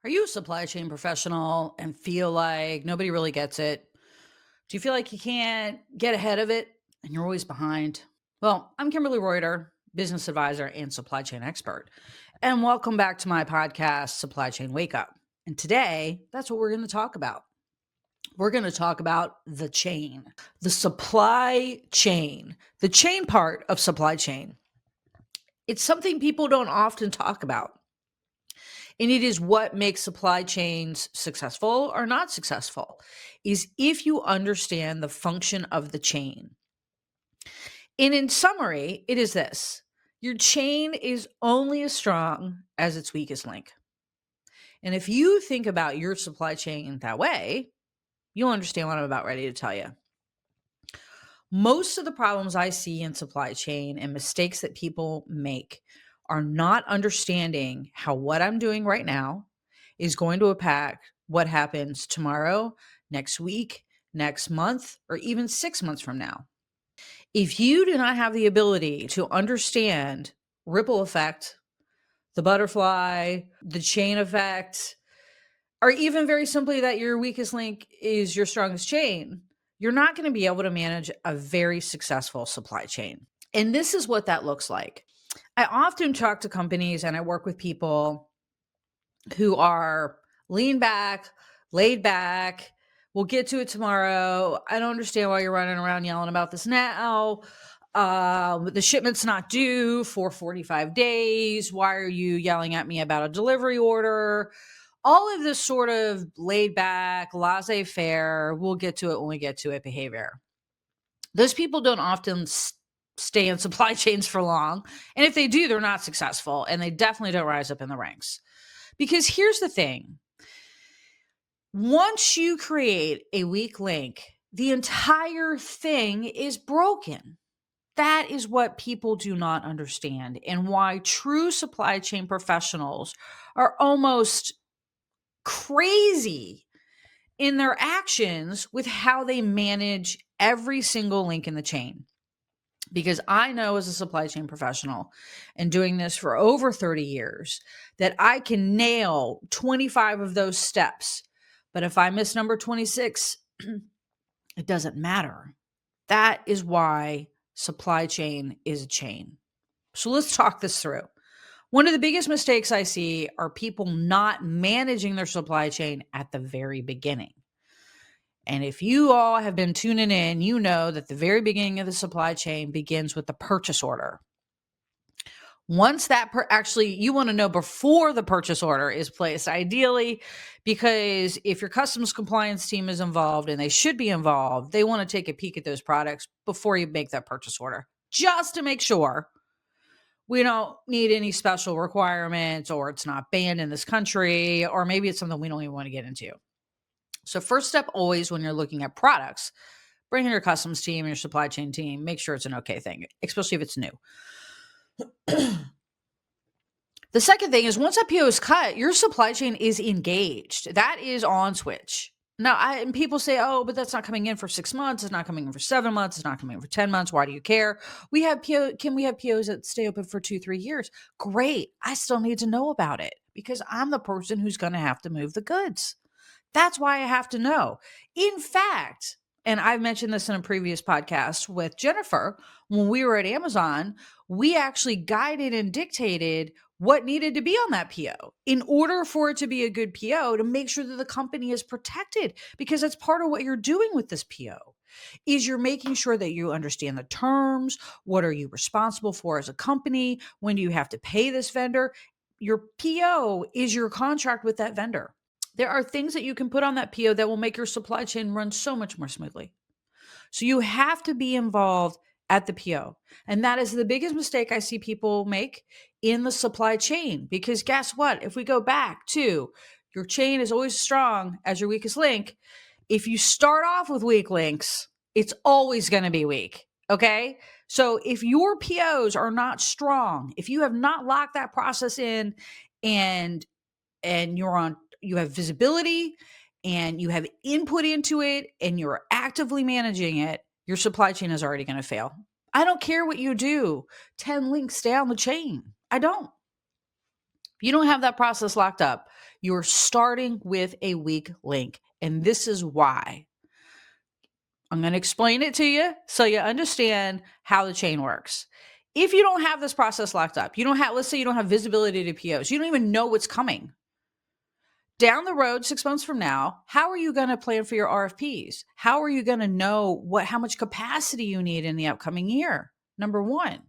Are you a supply chain professional and feel like nobody really gets it? Do you feel like you can't get ahead of it and you're always behind? Well, I'm Kimberly Reuter, business advisor and supply chain expert. And welcome back to my podcast, Supply Chain Wake Up. And today, that's what we're going to talk about. We're going to talk about the chain, the supply chain, the chain part of supply chain. It's something people don't often talk about. And it is what makes supply chains successful or not successful, is if you understand the function of the chain. And in summary, it is this: your chain is only as strong as its weakest link. And if you think about your supply chain that way, you'll understand what I'm about ready to tell you. Most of the problems I see in supply chain and mistakes that people make are not understanding how what I'm doing right now is going to impact what happens tomorrow, next week, next month, or even 6 months from now. If you do not have the ability to understand ripple effect, the butterfly, the chain effect, or even very simply that your weakest link is your strongest chain, you're not going to be able to manage a very successful supply chain. And this is what that looks like. I often talk to companies and I work with people who are lean back, laid back. We'll get to it tomorrow. I don't understand why you're running around yelling about this now. The shipment's not due for 45 days. Why are you yelling at me about a delivery order? All of this sort of laid back, laissez-faire, we'll get to it when we get to it behavior. Those people don't often stay in supply chains for long. And if they do, they're not successful and they definitely don't rise up in the ranks. Because here's the thing: once you create a weak link, the entire thing is broken. That is what people do not understand, and why true supply chain professionals are almost crazy in their actions with how they manage every single link in the chain. Because I know as a supply chain professional and doing this for over 30 years that I can nail 25 of those steps. But if I miss number 26, it doesn't matter. That is why supply chain is a chain. So let's talk this through. One of the biggest mistakes I see are people not managing their supply chain at the very beginning. And if you all have been tuning in, you know that the very beginning of the supply chain begins with the purchase order. Once that actually, you want to know before the purchase order is placed, ideally, because if your customs compliance team is involved, and they should be involved, they want to take a peek at those products before you make that purchase order, just to make sure we don't need any special requirements, or it's not banned in this country, or maybe it's something we don't even want to get into. So first step always when you're looking at products, bring in your customs team and your supply chain team, make sure it's an okay thing, especially if it's new. The second thing is, once that PO is cut, your supply chain is engaged. That is on switch. Now, and people say, oh, but that's not coming in for 6 months. It's not coming in for 7 months. It's not coming in for 10 months. Why do you care? We have can we have POs that stay open for 2-3 years? Great. I still need to know about it because I'm the person who's going to have to move the goods. That's why I have to know. In fact, and I've mentioned this in a previous podcast with Jennifer, when we were at Amazon, we actually guided and dictated what needed to be on that PO in order for it to be a good PO, to make sure that the company is protected, because that's part of what you're doing with this PO is you're making sure that you understand the terms. What are you responsible for as a company? When do you have to pay this vendor? Your PO is your contract with that vendor. There are things that you can put on that PO that will make your supply chain run so much more smoothly. So you have to be involved at the PO. And that is the biggest mistake I see people make in the supply chain. Because guess what? If we go back to your chain is always strong as your weakest link, if you start off with weak links, it's always going to be weak. Okay. So if your POs are not strong, if you have not locked that process in and you have visibility and you have input into it and you're actively managing it, your supply chain is already going to fail. I don't care what you do 10 links down the chain. I don't. If you don't have that process locked up, you're starting with a weak link. And this is why. I'm going to explain it to you so you understand how the chain works. If you don't have this process locked up, let's say you don't have visibility to POs, you don't even know what's coming. Down the road, 6 months from now, how are you going to plan for your RFPs? How are you going to know how much capacity you need in the upcoming year? Number one.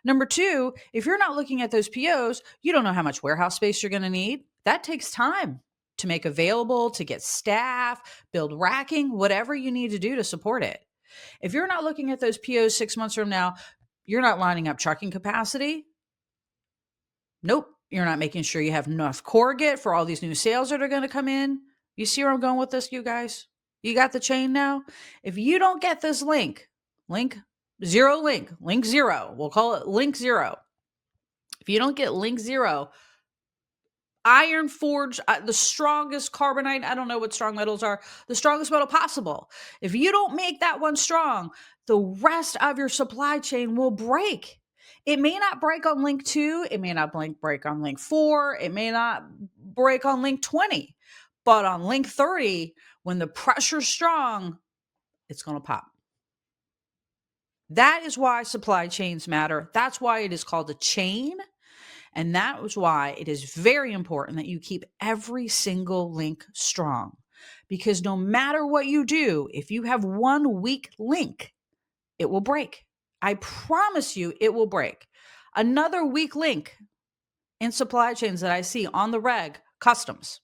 Number two, if you're not looking at those POs, you don't know how much warehouse space you're going to need. That takes time to make available, to get staff, build racking, whatever you need to do to support it. If you're not looking at those POs 6 months from now, you're not lining up trucking capacity. Nope. You're not making sure you have enough corrugate for all these new sales that are going to come in. You see where I'm going with this, you guys? You got the chain now? If you don't get this link zero, we'll call it link zero. If you don't get link zero, iron forged, the strongest carbonite, I don't know what strong metals are, the strongest metal possible. If you don't make that one strong, the rest of your supply chain will break. It may not break on link 2. It may not break on link 4. It may not break on link 20. But on link 30, when the pressure's strong, it's going to pop. That is why supply chains matter. That's why it is called a chain. And that is why it is very important that you keep every single link strong. Because no matter what you do, if you have one weak link, it will break. I promise you it will break. Another weak link in supply chains that I see on the reg, customs.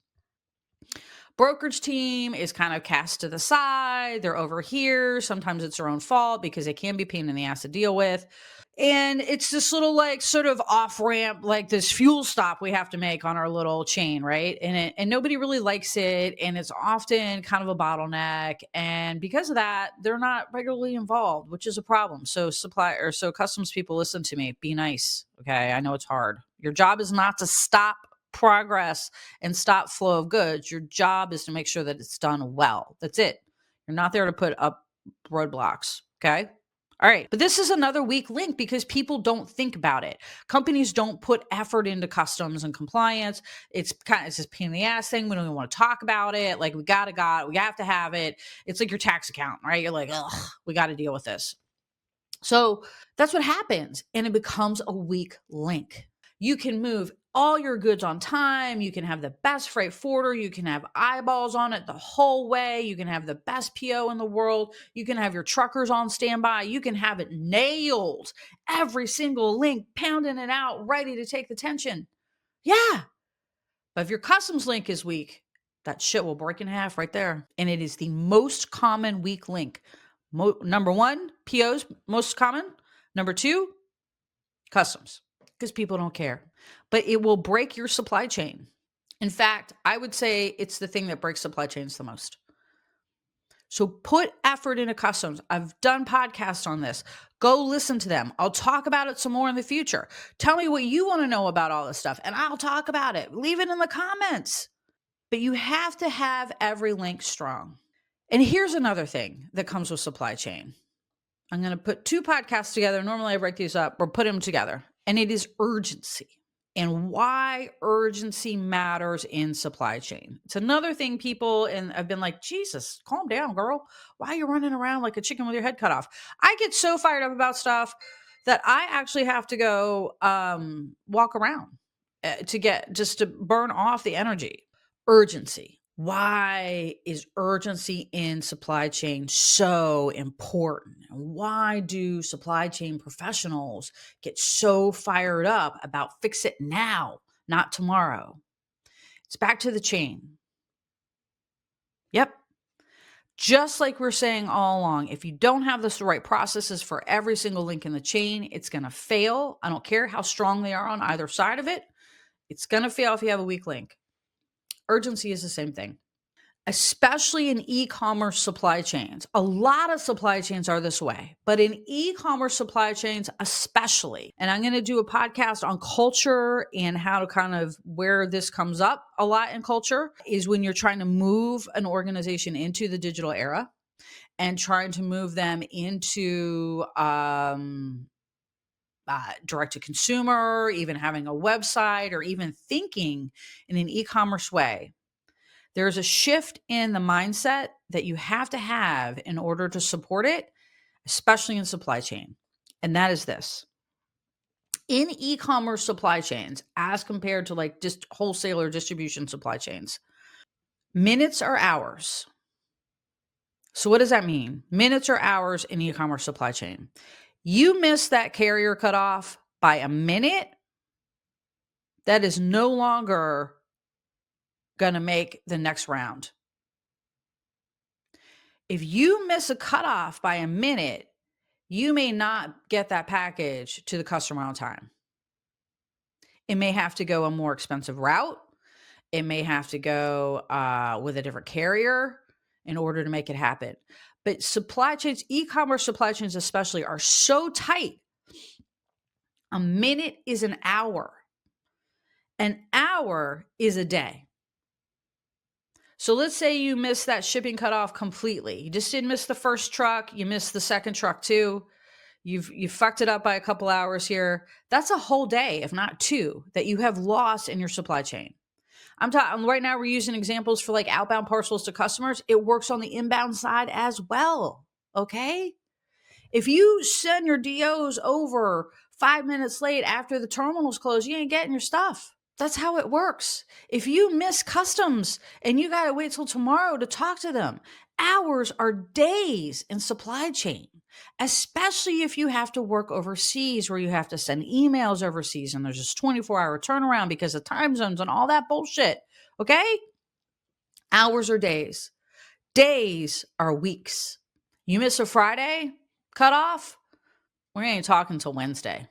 Brokerage team is kind of cast to the side. They're over here. Sometimes it's their own fault because they can be a pain in the ass to deal with. And it's this little sort of off ramp, like this fuel stop we have to make on our little chain, right? And nobody really likes it. And it's often kind of a bottleneck. And because of that, they're not regularly involved, which is a problem. So customs people, listen to me, be nice. Okay. I know it's hard. Your job is not to stop progress and stop flow of goods. Your job is to make sure that it's done well. That's it. You're not there to put up roadblocks. Okay. All right. But this is another weak link because people don't think about it. Companies don't put effort into customs and compliance. It's just pain in the ass thing. We don't even want to talk about it. Like we have to have it. It's like your tax account, right? You're like, ugh, we got to deal with this. So that's what happens. And it becomes a weak link. You can move all your goods on time. You can have the best freight forwarder. You can have eyeballs on it the whole way. You can have the best PO in the world. You can have your truckers on standby. You can have it nailed. Every single link, pounding it out, ready to take the tension. Yeah. But if your customs link is weak, that shit will break in half right there. And it is the most common weak link. Number one, POs, most common. Number two, customs. Because people don't care. But it will break your supply chain. In fact, I would say it's the thing that breaks supply chains the most. So put effort into customs. I've done podcasts on this. Go listen to them. I'll talk about it some more in the future. Tell me what you want to know about all this stuff, and I'll talk about it. Leave it in the comments. But you have to have every link strong. And here's another thing that comes with supply chain. I'm going to put 2 podcasts together. Normally I break these up or put them together. And it is urgency and why urgency matters in supply chain. It's another thing people, and I've been like, Jesus, calm down, girl. Why are you running around like a chicken with your head cut off? I get so fired up about stuff that I actually have to go walk around to burn off the energy. Urgency. Why is urgency in supply chain so important? And why do supply chain professionals get so fired up about fix it now, not tomorrow? It's back to the chain. Yep. Just like we're saying all along, if you don't have the right processes for every single link in the chain, it's going to fail. I don't care how strong they are on either side of it. It's going to fail if you have a weak link. Urgency is the same thing. Especially in e-commerce supply chains. A lot of supply chains are this way, but in e-commerce supply chains especially. And I'm going to do a podcast on culture and how to kind of where this comes up a lot in culture is when you're trying to move an organization into the digital era and trying to move them into direct to consumer, even having a website, or even thinking in an e-commerce way. There's a shift in the mindset that you have to have in order to support it, especially in supply chain. And that is this. In e-commerce supply chains, as compared to like just wholesaler distribution supply chains, minutes are hours. So what does that mean? Minutes or hours in e-commerce supply chain. You miss that carrier cutoff by a minute, that is no longer going to make the next round. If you miss a cutoff by a minute, you may not get that package to the customer on time. It may have to go a more expensive route. It may have to go with a different carrier in order to make it happen. But supply chains, e-commerce supply chains especially, are so tight. A minute is an hour. An hour is a day. So let's say you missed that shipping cutoff completely. You just didn't miss the first truck. You missed the second truck too. You fucked it up by a couple hours here. That's a whole day, if not two, that you have lost in your supply chain. I'm talking right now, we're using examples for like outbound parcels to customers. It works on the inbound side as well. Okay. If you send your DOs over 5 minutes late after the terminal's closed, you ain't getting your stuff. That's how it works. If you miss customs and you got to wait till tomorrow to talk to them, hours are days in supply chain, especially if you have to work overseas where you have to send emails overseas and there's this 24-hour turnaround because of time zones and all that bullshit. Okay? Hours are days. Days are weeks. You miss a Friday cutoff, we ain't talking till Wednesday.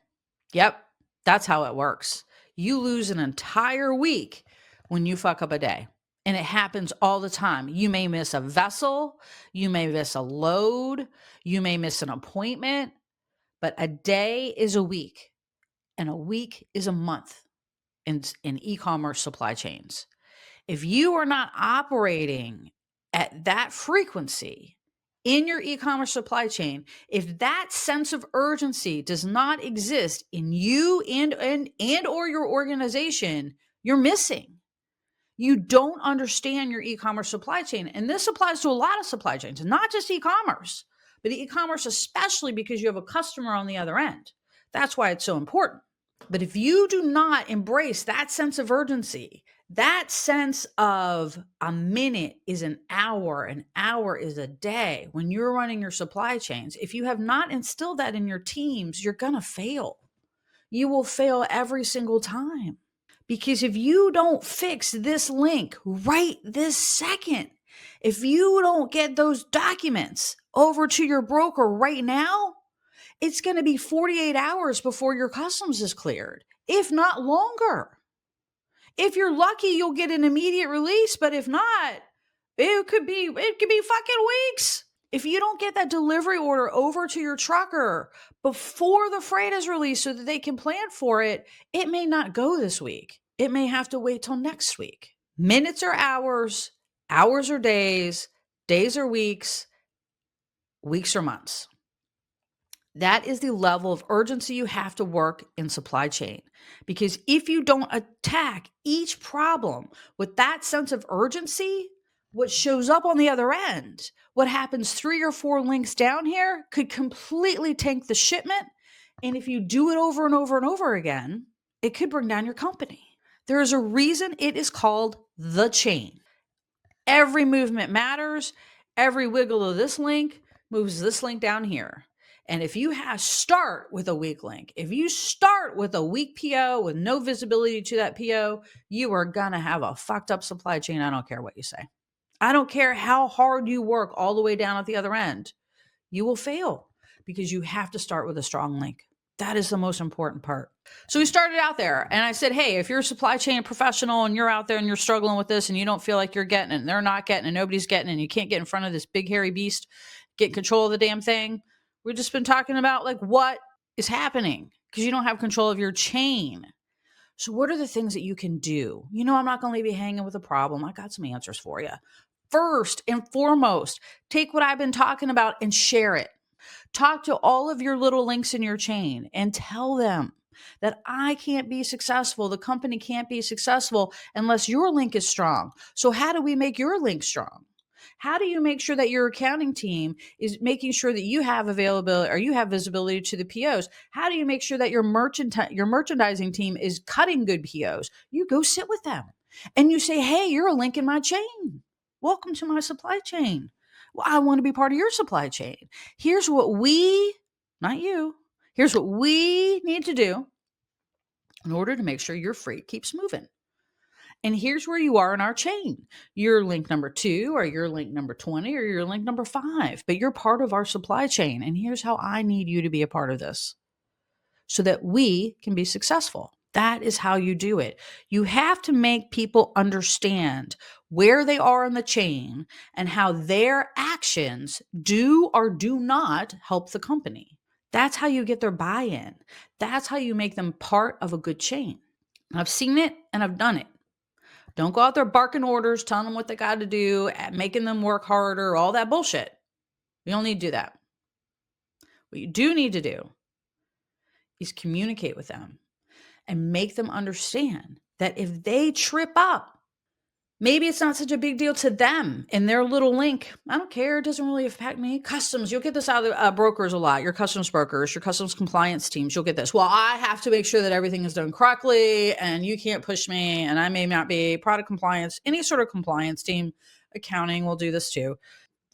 Yep, that's how it works. You lose an entire week when you fuck up a day. And it happens all the time. You may miss a vessel. You may miss a load. You may miss an appointment. But a day is a week. And a week is a month in e-commerce supply chains. If you are not operating at that frequency in your e-commerce supply chain, if that sense of urgency does not exist in you and or your organization, you're missing. You don't understand your e-commerce supply chain. And this applies to a lot of supply chains, not just e-commerce, but e-commerce especially because you have a customer on the other end. That's why it's so important. But if you do not embrace that sense of urgency, that sense of a minute is an hour is a day, when you're running your supply chains, if you have not instilled that in your teams, you're going to fail. You will fail every single time. Because if you don't fix this link right this second, if you don't get those documents over to your broker right now, it's going to be 48 hours before your customs is cleared, if not longer. If you're lucky, you'll get an immediate release, but if not, it could be fucking weeks. If you don't get that delivery order over to your trucker before the freight is released so that they can plan for it, it may not go this week. It may have to wait till next week. Minutes are hours, hours are days, days are weeks, weeks are months. That is the level of urgency you have to work in supply chain. Because if you don't attack each problem with that sense of urgency, what shows up on the other end, what happens 3 or 4 links down here, could completely tank the shipment. And if you do it over and over and over again, it could bring down your company. There is a reason it is called the chain. Every movement matters. Every wiggle of this link moves this link down here. And if you start with a weak link, if you start with a weak PO with no visibility to that PO, you are going to have a fucked up supply chain. I don't care what you say. I don't care how hard you work all the way down at the other end. You will fail because you have to start with a strong link. That is the most important part. So we started out there and I said, hey, if you're a supply chain professional and you're out there and you're struggling with this and you don't feel like you're getting it and they're not getting it and nobody's getting it and you can't get in front of this big hairy beast, get control of the damn thing. We've just been talking about like what is happening because you don't have control of your chain. So what are the things that you can do? I'm not going to leave you hanging with a problem. I got some answers for you. First and foremost, take what I've been talking about and share it. Talk to all of your little links in your chain and tell them that I can't be successful. The company can't be successful unless your link is strong. So, how do we make your link strong? How do you make sure that your accounting team is making sure that you have availability or you have visibility to the POs? How do you make sure that your merchandising team is cutting good POs? You go sit with them and you say, "Hey, you're a link in my chain. Welcome to my supply chain. Well, I want to be part of your supply chain. Here's what we, not you, here's what we need to do in order to make sure your freight keeps moving. And here's where you are in our chain. You're link number 2, or you're link number 20, or you're link number 5, but you're part of our supply chain. And here's how I need you to be a part of this so that we can be successful." That is how you do it. You have to make people understand where they are in the chain and how their actions do or do not help the company. That's how you get their buy-in. That's how you make them part of a good chain. I've seen it and I've done it. Don't go out there barking orders, telling them what they got to do, making them work harder, all that bullshit. You don't need to do that. What you do need to do is communicate with them and make them understand that if they trip up, maybe it's not such a big deal to them in their little link. I don't care. It doesn't really affect me. Customs, you'll get this out of brokers a lot. Your customs brokers, your customs compliance teams, you'll get this. Well, I have to make sure that everything is done correctly and you can't push me and I may not be product compliance. Any sort of compliance team, accounting will do this too.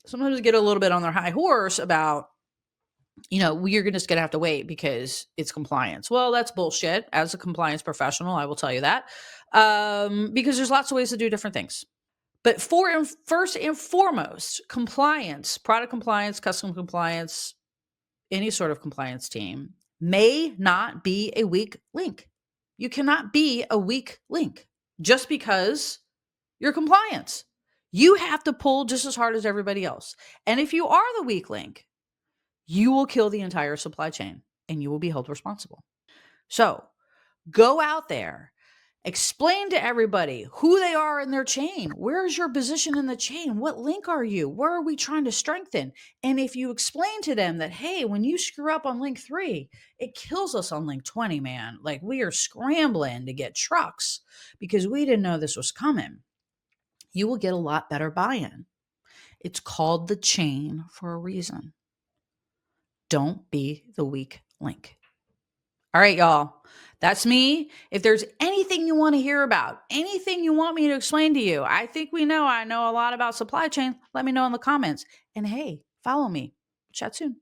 Sometimes get a little bit on their high horse about, you're just going to have to wait because it's compliance. Well, that's bullshit. As a compliance professional, I will tell you that, because there's lots of ways to do different things. But first and foremost, compliance, product compliance, custom compliance, any sort of compliance team may not be a weak link. You cannot be a weak link just because you're compliance. You have to pull just as hard as everybody else. And if you are the weak link, you will kill the entire supply chain and you will be held responsible. So go out there, explain to everybody who they are in their chain. Where is your position in the chain? What link are you? Where are we trying to strengthen? And if you explain to them that, hey, when you screw up on link 3, it kills us on link 20, man. Like, we are scrambling to get trucks because we didn't know this was coming. You will get a lot better buy-in. It's called the chain for a reason. Don't be the weak link. All right, y'all. That's me. If there's anything you want to hear about, anything you want me to explain to you, I know a lot about supply chain. Let me know in the comments. And hey, follow me. Chat soon.